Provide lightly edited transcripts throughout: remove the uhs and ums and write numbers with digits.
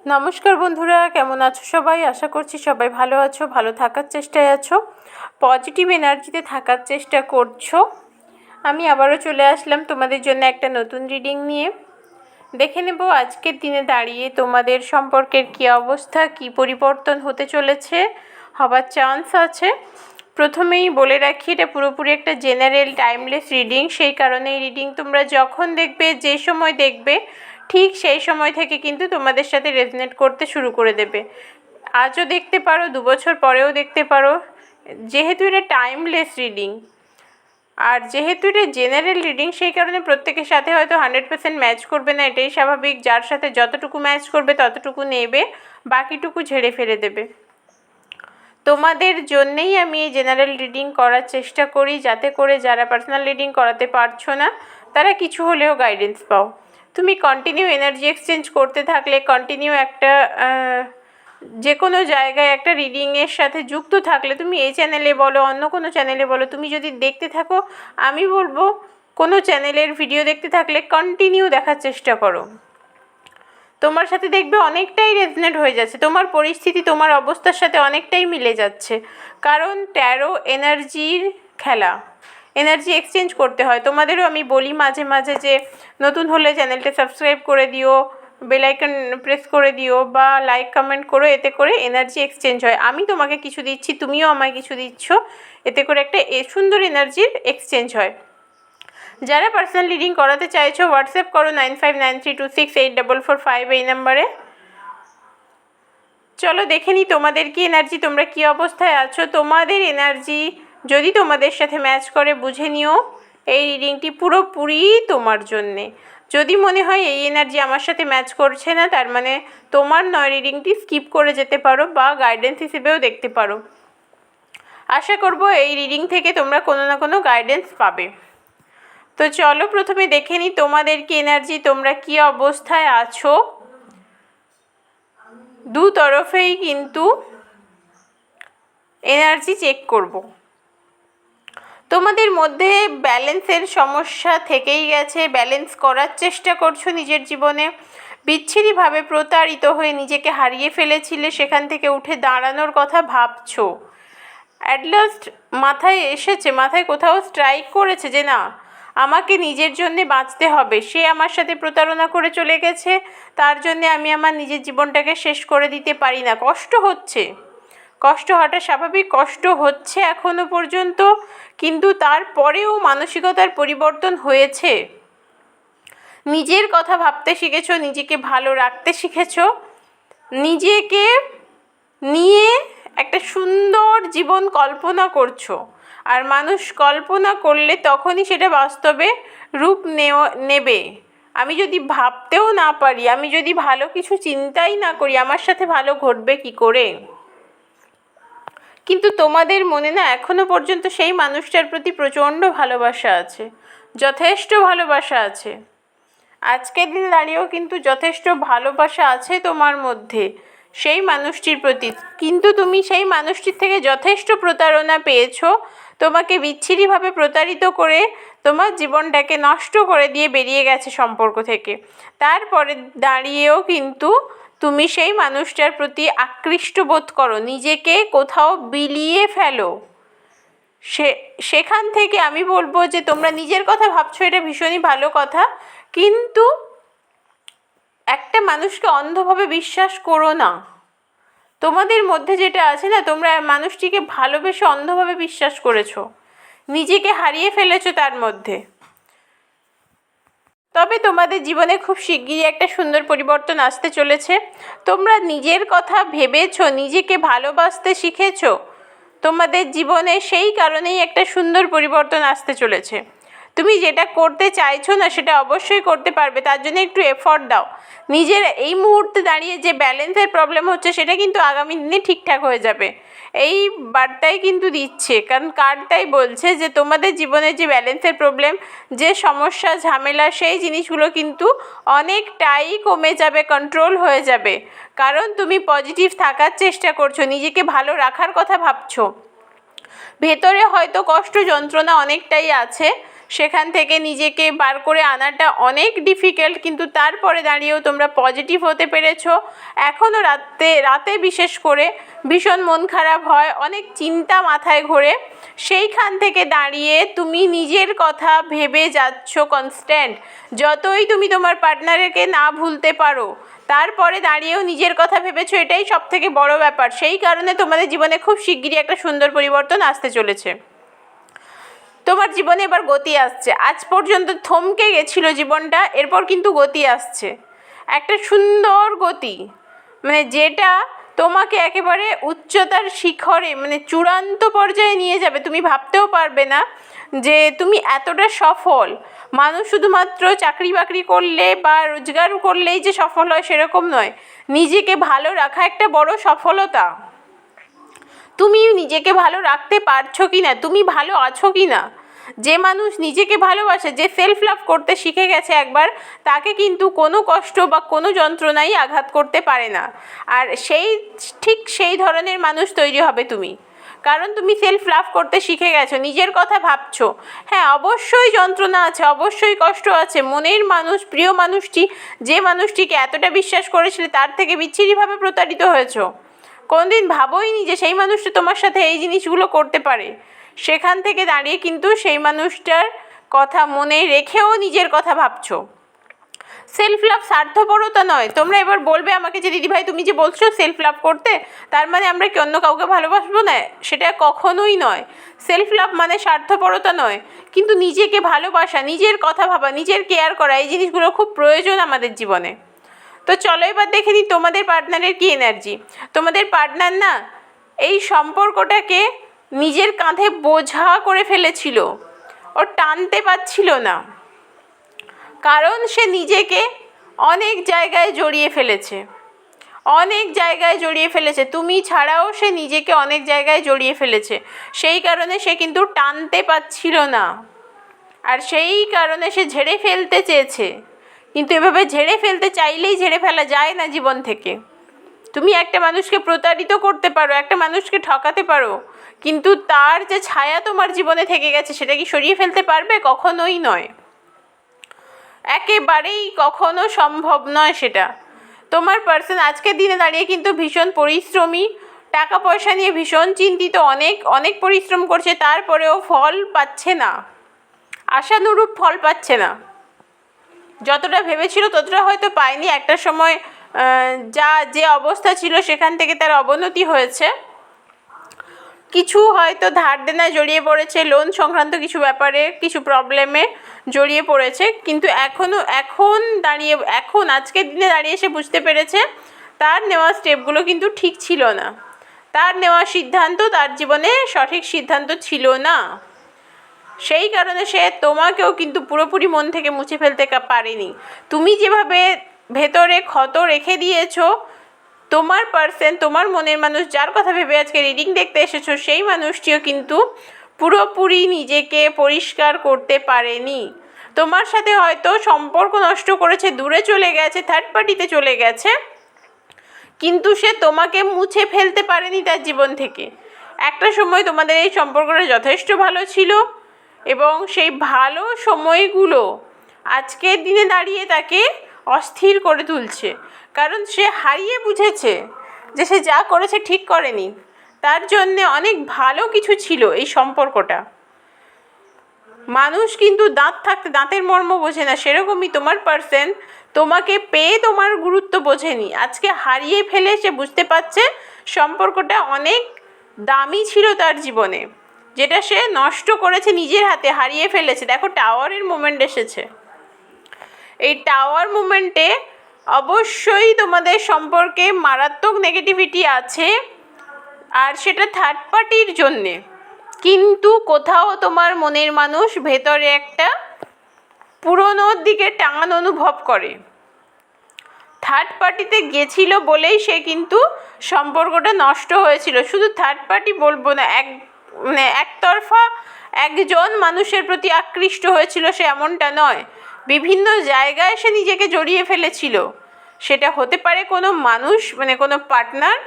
নমস্কার বন্ধুরা, কেমন আছো সবাই? আশা করছি সবাই ভালো আছো, ভালো থাকার চেষ্টায় আছো, পজিটিভ এনার্জিতে থাকার চেষ্টা করছো। আমি আবারও চলে আসলাম তোমাদের জন্য একটা নতুন রিডিং নিয়ে। দেখে নেব আজকের দিনে দাঁড়িয়ে তোমাদের সম্পর্কের কী অবস্থা, কী পরিবর্তন হতে চলেছে, হবার চান্স আছে। প্রথমেই বলে রাখি, এটা পুরোপুরি একটা জেনারেল টাইমলেস রিডিং। সেই কারণে এই রিডিং তোমরা যখন দেখবে, যে সময় দেখবে, ঠিক সেই সময় থেকে কিন্তু তোমাদের সাথে রেজনেট করতে শুরু করে দেবে। আজও দেখতে পারো, 2 বছর পরেও দেখতে পারো, যেহেতু এটা টাইমলেস রিডিং আর যেহেতু এটা জেনারেল রিডিং, সেই কারণে প্রত্যেকের সাথে হয়তো 100% ম্যাচ করবে না, এটাই স্বাভাবিক। যার সাথে যতটুকু ম্যাচ করবে ততটুকু নেবে, বাকিটুকু ঝেড়ে ফেলে দেবে। তোমাদের জন্যেই আমি এই জেনারেল রিডিং করার চেষ্টা করি, যাতে করে যারা পার্সোনাল রিডিং করাতে পারছো না তারা কিছু হলেও গাইডেন্স পাও। তুমি কন্টিনিউ এনার্জি এক্সচেঞ্জ করতে থাকলে, কন্টিনিউ একটা যে কোনো জায়গায় একটা রিডিংয়ের সাথে যুক্ত থাকলে, তুমি এই চ্যানেলে বলো, অন্য কোনো চ্যানেলে বলো, তুমি যদি দেখতে থাকো, আমি বলবো কোনো চ্যানেলের ভিডিও দেখতে থাকলে কন্টিনিউ দেখার চেষ্টা করো। তোমার সাথে দেখবে অনেকটাই রেজনেট হয়ে যাচ্ছে, তোমার পরিস্থিতি তোমার অবস্থার সাথে অনেকটাই মিলে যাচ্ছে। কারণ ট্যারো এনার্জির খেলা, এনার্জি এক্সচেঞ্জ করতে হয়। তোমাদেরও আমি বলি মাঝে মাঝে যে নতুন হলে চ্যানেলটা সাবস্ক্রাইব করে দিও, বেল আইকন প্রেস করে দিও, বা লাইক কমেন্ট করো, এতে করে এনার্জি এক্সচেঞ্জ হয়। আমি তোমাকে কিছু দিচ্ছি, তুমিও আমায় কিছু দিচ্ছ, এতে করে একটা সুন্দর এনার্জির এক্সচেঞ্জ হয়। যারা পার্সোনাল রিডিং করাতে চাইছো, হোয়াটসঅ্যাপ করো 9593268445 এই নাম্বারে। চলো দেখে নিই তোমাদের কি এনার্জি, তোমরা কি অবস্থায় আছো। তোমাদের এনার্জি যদি তোমাদের সাথে ম্যাচ করে, বুঝে নিও এই রিডিংটি পুরোপুরি তোমার জন্যে। যদি মনে হয় এই এনার্জি আমার সাথে ম্যাচ করছে না, তার মানে তোমার নয়, রিডিংটি স্কিপ করে যেতে পারো বা গাইডেন্স হিসেবেও দেখতে পারো। আশা করব এই রিডিং থেকে তোমরা কোনো না কোনো গাইডেন্স পাবে। তো চলো প্রথমে দেখে নিই তোমাদের কি এনার্জি, তোমরা কি অবস্থায় আছো। দু তরফেই কিন্তু এনার্জি চেক করব। তোমাদের মধ্যে ব্যালেন্সের সমস্যা থেকেই গেছে, ব্যালেন্স করার চেষ্টা করছো নিজের জীবনে। বিচ্ছিরিভাবে প্রতারিত হয়ে নিজেকে হারিয়ে ফেলেছিলে, সেখান থেকে উঠে দাঁড়ানোর কথা ভাবছো। অ্যাট লাস্ট মাথায় এসেছে, মাথায় কোথাও স্ট্রাইক করেছে যে না, আমাকে নিজের জন্যে বাঁচতে হবে। সে আমার সাথে প্রতারণা করে চলে গেছে, তার জন্যে আমি আমার নিজের জীবনটাকে শেষ করে দিতে পারি না। কষ্ট হচ্ছে, কষ্ট হওয়াটা স্বাভাবিক, কষ্ট হচ্ছে এখনও পর্যন্ত, কিন্তু তারপরেও মানসিকতার পরিবর্তন হয়েছে। নিজের কথা ভাবতে শিখেছো, নিজেকে ভালো রাখতে শিখেছো, নিজেকে নিয়ে একটা সুন্দর জীবন কল্পনা করছো। আর মানুষ কল্পনা করলে তখনই সেটা বাস্তবে রূপ নেবে। আমি যদি ভাবতেও না পারি, আমি যদি ভালো কিছু চিন্তাই না করি, আমার সাথে ভালো ঘটবে কি করে? কিন্তু তোমাদের মনে না এখনো পর্যন্ত সেই মানুষটার প্রতি প্রচণ্ড ভালোবাসা আছে, যথেষ্ট ভালোবাসা আছে। আজকের দিনে দাঁড়িয়েও কিন্তু যথেষ্ট ভালোবাসা আছে তোমার মধ্যে সেই মানুষটির প্রতি। কিন্তু তুমি সেই মানুষটির থেকে যথেষ্ট প্রতারণা পেয়েছো। তোমাকে বিচ্ছিরিভাবে প্রতারিত করে তোমার জীবনটাকে নষ্ট করে দিয়ে বেরিয়ে গেছে সম্পর্ক থেকে। তারপরে দাঁড়িয়েও কিন্তু তুমি সেই মানুষটার প্রতি আকৃষ্ট বোধ করো, নিজেকে কোথাও বিলিয়ে ফেলো। সেখান থেকে আমি বলবো যে তোমরা নিজের কথা ভাবছো, এটা ভীষণই ভালো কথা, কিন্তু একটা মানুষকে অন্ধভাবে বিশ্বাস করো না। তোমাদের মধ্যে যেটা আছে না, তোমরা মানুষটিকে ভালোবেসে অন্ধভাবে বিশ্বাস করেছো, নিজেকে হারিয়ে ফেলেছো তার মধ্যে। তবে তোমাদের জীবনে খুব শিগগিরই একটা সুন্দর পরিবর্তন আসতে চলেছে। তোমরা নিজের কথা ভেবেছো, নিজেকে ভালোবাসতে শিখেছো, তোমাদের জীবনে সেই কারণেই একটা সুন্দর পরিবর্তন আসতে চলেছে। তুমি যেটা করতে চাইছো না সেটা অবশ্যই করতে পারবে, তার জন্য একটু এফর্ট দাও। নিজের এই মুহূর্তে দাঁড়িয়ে যে ব্যালেন্সের প্রবলেম হচ্ছে, সেটা কিন্তু আগামী দিনে ঠিকঠাক হয়ে যাবে, এই বার্তাই কিন্তু দিচ্ছে। কারণ কার্ডটাই বলছে যে তোমাদের জীবনে যে ব্যালেন্সের প্রবলেম, যে সমস্যা ঝামেলা, সেই জিনিসগুলো কিন্তু অনেকটাই কমে যাবে, কন্ট্রোল হয়ে যাবে। কারণ তুমি পজিটিভ থাকার চেষ্টা করছো, নিজেকে ভালো রাখার কথা ভাবছো। ভেতরে হয়তো কষ্ট যন্ত্রণা অনেকটাই আছে, সেখান থেকে নিজেকে বার করে আনাটা অনেক ডিফিকাল্ট, কিন্তু তারপরে দাঁড়িয়েও তোমরা পজিটিভ হতে পেরেছো। এখনও রাতে বিশেষ করে ভীষণ মন খারাপ হয়, অনেক চিন্তা মাথায় ঘোরে, সেইখান থেকে দাঁড়িয়ে তুমি নিজের কথা ভেবে যাচ্ছ কনস্ট্যান্ট। যতই তুমি তোমার পার্টনারকে না ভুলতে পারো, তারপরে দাঁড়িয়েও নিজের কথা ভেবেছো, এটাই সবথেকে বড় ব্যাপার। সেই কারণে তোমাদের জীবনে খুব শিগগিরই একটা সুন্দর পরিবর্তন আসতে চলেছে। তোমার জীবনে এবার গতি আসছে। আজ পর্যন্ত থমকে গেছিলো জীবনটা, এরপর কিন্তু গতি আসছে, একটা সুন্দর গতি, মানে যেটা তোমাকে একেবারে উচ্চতার শিখরে, মানে চূড়ান্ত পর্যায়ে নিয়ে যাবে। তুমি ভাবতেও পারবে না যে তুমি এতটা সফল। মানুষ শুধুমাত্র চাকরি বাকরি করলে বা রোজগার করলেই যে সফল হয় সেরকম নয়, নিজেকে ভালো রাখা একটা বড় সফলতা। তুমি নিজেকে ভালো রাখতে পারছো কি না, তুমি ভালো আছো কি না। যে মানুষ নিজেকে ভালোবাসে, যে সেলফ লাভ করতে শিখে গেছে একবার, তাকে কিন্তু কোনো কষ্ট বা কোনো যন্ত্রণাই আঘাত করতে পারে না। আর ঠিক সেই ধরনের মানুষ তৈরি হবে তুমি, কারণ তুমি সেলফ লাভ করতে শিখে গেছো, নিজের কথা ভাবছো। হ্যাঁ, অবশ্যই যন্ত্রণা আছে, অবশ্যই কষ্ট আছে। মনের মানুষ, প্রিয় মানুষটি, যে মানুষটিকে এতটা বিশ্বাস করেছিলে, তার থেকে বিচ্ছিরিভাবে প্রতারিত হয়েছো। কোনদিন ভাবোইনি যে সেই মানুষটা তোমার সাথে এই জিনিসগুলো করতে পারে। সেখান থেকে দাঁড়িয়ে কিন্তু সেই মানুষটার কথা মনে রেখেও নিজের কথা ভাবছো। সেলফ লাভ স্বার্থপরতা নয়। তোমরা এবার বলবে আমাকে যে দিদিভাই তুমি যে বলছো সেলফ লাভ করতে, তার মানে আমরা কি অন্য কাউকে ভালোবাসবো না? সেটা কখনোই নয়। সেলফ লাভ মানে স্বার্থপরতা নয়, কিন্তু নিজেকে ভালোবাসা, নিজের কথা ভাবা, নিজের কেয়ার করা, এই জিনিসগুলো খুব প্রয়োজন আমাদের জীবনে। তো চলো এবার দেখে নিই তোমাদের পার্টনারের কী এনার্জি। তোমাদের পার্টনার না এই সম্পর্কটাকে নিজের কাঁধে বোঝা করে ফেলেছিল, ও টানতে পারছিল না, কারণ সে নিজেকে অনেক জায়গায় জড়িয়ে ফেলেছে, অনেক জায়গায় জড়িয়ে ফেলেছে। তুমি ছাড়াও সে নিজেকে অনেক জায়গায় জড়িয়ে ফেলেছে, সেই কারণে সে কিন্তু টানতে পারছিল না। আর সেই কারণে সে ঝেড়ে ফেলতে চেয়েছে, কিন্তু এভাবে ঝেড়ে ফেলতে চাইলেই ঝেড়ে ফেলা যায় না জীবন থেকে। তুমি একটা মানুষকে প্রতারিত করতে পারো, একটা মানুষকে ঠকাতে পারো, কিন্তু তার যে ছায়া তোমার জীবনে থেকে গেছে সেটা কি সরিয়ে ফেলতে পারবে? কখনোই নয়, একেবারেই কখনো সম্ভব নয় সেটা। তোমার পার্সন আজকের দিনে দাঁড়িয়ে কিন্তু ভীষণ পরিশ্রমী, টাকা পয়সা নিয়ে ভীষণ চিন্তিত, অনেক অনেক পরিশ্রম করছে, তারপরেও ফল পাচ্ছে না, আশানুরূপ ফল পাচ্ছে না। যতটা ভেবেছিল ততটা হয়তো পায়নি। একটা সময় যে অবস্থা ছিল সেখান থেকে তার অবনতি হয়েছে, কিছু হয়তো ধার দেনায় জড়িয়ে পড়েছে, লোন সংক্রান্ত কিছু ব্যাপারে, কিছু প্রবলেমে জড়িয়ে পড়েছে, কিন্তু এখন আজকের দিনে দাঁড়িয়ে সে বুঝতে পেরেছে তার নেওয়া স্টেপগুলো কিন্তু ঠিক ছিল না, তার নেওয়া সিদ্ধান্ত তার জীবনে সঠিক সিদ্ধান্ত ছিল না। সেই কারণে সে তোমাকেও কিন্তু পুরোপুরি মন থেকে মুছে ফেলতে পারেনি। তুমি যেভাবে ভেতরে ক্ষত রেখে দিয়েছো, তোমার পার্সন, তোমার মনের মানুষ, যার কথা ভেবে আজকে রিডিং দেখতে এসেছো, সেই মানুষটিও কিন্তু পুরোপুরি নিজেকে পরিষ্কার করতে পারেনি। তোমার সাথে হয়তো সম্পর্ক নষ্ট করেছে, দূরে চলে গেছে, থার্ড পার্টিতে চলে গেছে, কিন্তু সে তোমাকে মুছে ফেলতে পারেনি তার জীবন থেকে। একটা সময় তোমাদের এই সম্পর্কটা যথেষ্ট ভালো ছিল, এবং সেই ভালো সময়গুলো আজকের দিনে দাঁড়িয়ে তাকে অস্থির করে তুলছে, কারণ সে হারিয়ে বুঝেছে যে সে যা করেছে ঠিক করেনি, তার জন্যে অনেক ভালো কিছু ছিল এই সম্পর্কটা। মানুষ কিন্তু দাঁত থাকতে দাঁতের মর্ম বোঝে না, সেরকমই তোমার পার্সন তোমাকে পেয়ে তোমার গুরুত্ব বোঝেনি, আজকে হারিয়ে ফেলে সে বুঝতে পারছে সম্পর্কটা অনেক দামি ছিল তার জীবনে, যেটা সে নষ্ট করেছে নিজের হাতে, হারিয়ে ফেলেছে। দেখো টাওয়ারের মোমেন্ট এসেছে, এই টাওয়ার মোমেন্টে অবশ্যই তোমাদের সম্পর্কে মারাত্মক নেগেটিভিটি আছে, আর সেটা থার্ড পার্টির জন্যে, কিন্তু কোথাও তোমার মনের মানুষ ভেতরে একটা পুরনোর দিকে টান অনুভব করে। থার্ড পার্টিতে গেছিল বলেই সে কিন্তু সম্পর্কটা নষ্ট হয়েছিল। শুধু থার্ড পার্টি বলবো না, একতরফা একজন মানুষের প্রতি আকৃষ্ট হয়েছিল সে, এমনটা নয়, বিভিন্ন জায়গায় সে নিজেকে জড়িয়ে ফেলেছিল। সেটা হতে পারে কোনো মানুষ, কোনো পার্টনার,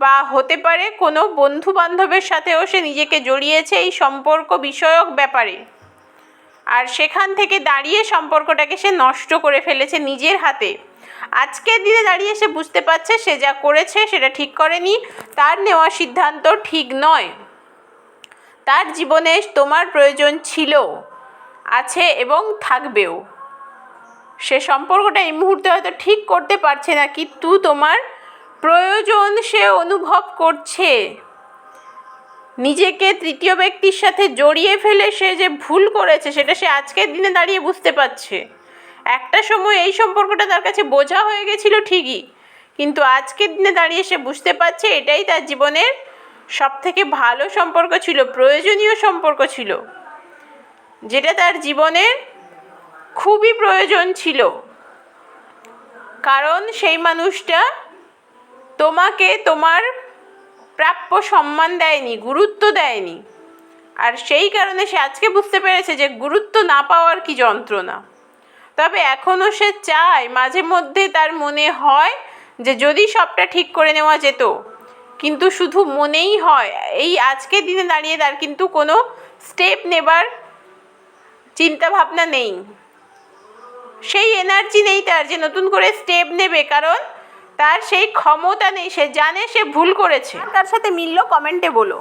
বা হতে পারে কোনো বন্ধু বান্ধবের সাথেও সে নিজেকে জড়িয়েছে এই সম্পর্ক বিষয়ক ব্যাপারে। আর সেখান থেকে দাঁড়িয়ে সম্পর্কটাকে সে নষ্ট করে ফেলেছে নিজের হাতে। আজকের দিনে দাঁড়িয়ে সে বুঝতে পারছে সে যা করেছে সেটা ঠিক করেনি, তার নেওয়া সিদ্ধান্ত ঠিক নয়। তার জীবনে তোমার প্রয়োজন ছিল, আছে এবং থাকবেও। সে সম্পর্কটা এই মুহূর্তে হয়তো ঠিক করতে পারছে না, কিন্তু তোমার প্রয়োজন সে অনুভব করছে। নিজেকে তৃতীয় ব্যক্তির সাথে জড়িয়ে ফেলে সে যে ভুল করেছে সেটা সে আজকের দিনে দাঁড়িয়ে বুঝতে পারছে। একটা সময় এই সম্পর্কটা তার কাছে বোঝা হয়ে গেছিল ঠিকই, কিন্তু আজকের দিনে দাঁড়িয়ে সে বুঝতে পারছে এটাই তার জীবনের সবথেকে ভালো সম্পর্ক ছিল, প্রয়োজনীয় সম্পর্ক ছিল, যেটা তার জীবনের খুবই প্রয়োজন ছিল। কারণ সেই মানুষটা তোমাকে তোমার প্রাপ্য সম্মান দেয়নি, গুরুত্ব দেয়নি। আর সেই কারণে সে আজকে বুঝতে পেরেছে যে গুরুত্ব না পাওয়ার কি যন্ত্রণা। তবে এখনও সে চায়, মাঝে মধ্যে তার মনে হয় যে যদি সবটা ঠিক করে নেওয়া যেত, কিন্তু শুধু মনেই হয়। এই আজকের দিনে দাঁড়িয়ে তার কিন্তু কোনো স্টেপ নেবার চিন্তা ভাবনা নেই, সেই এনার্জি নেই তার যে নতুন করে স্টেপ নেবে, কারণ তার সেই ক্ষমতা নেই। সে জানে সে ভুল করেছে। তার সাথে মিলল? কমেন্টে বলো।